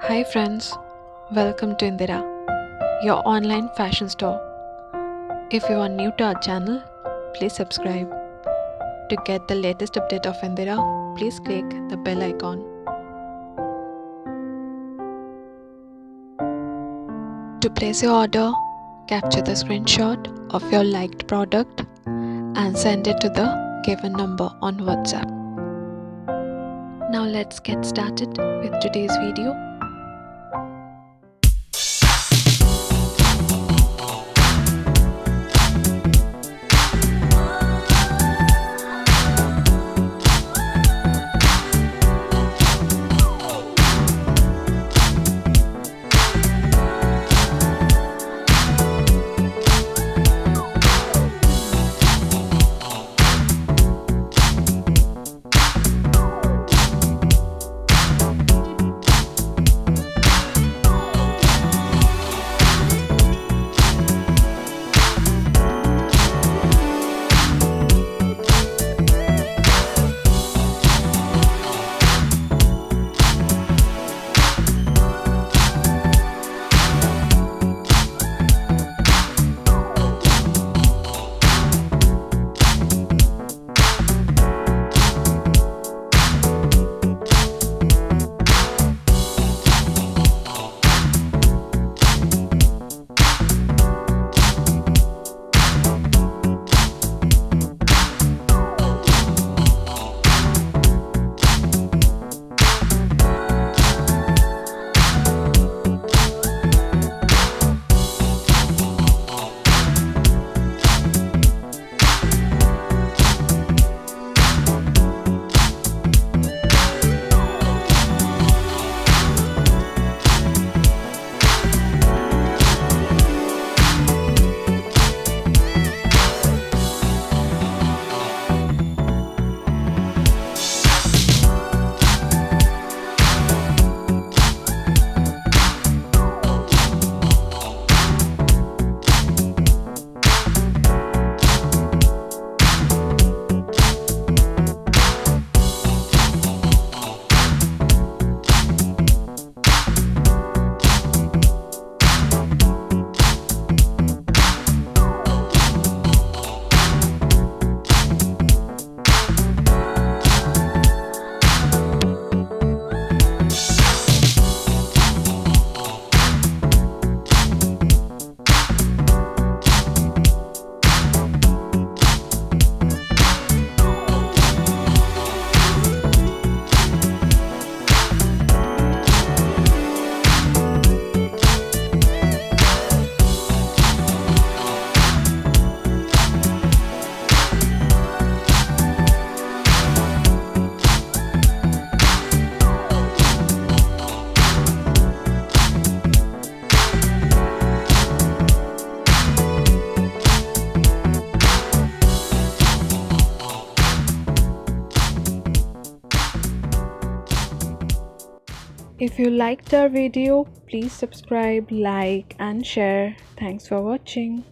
Hi friends, welcome to Indira, your online fashion store. If you are new to our channel, please subscribe. To get the latest update of Indira, please click the bell icon. To place your order, capture the screenshot of your liked product and send it to the given number on WhatsApp. Now let's get started with today's video. If you liked our video, please subscribe, like and share. Thanks for watching.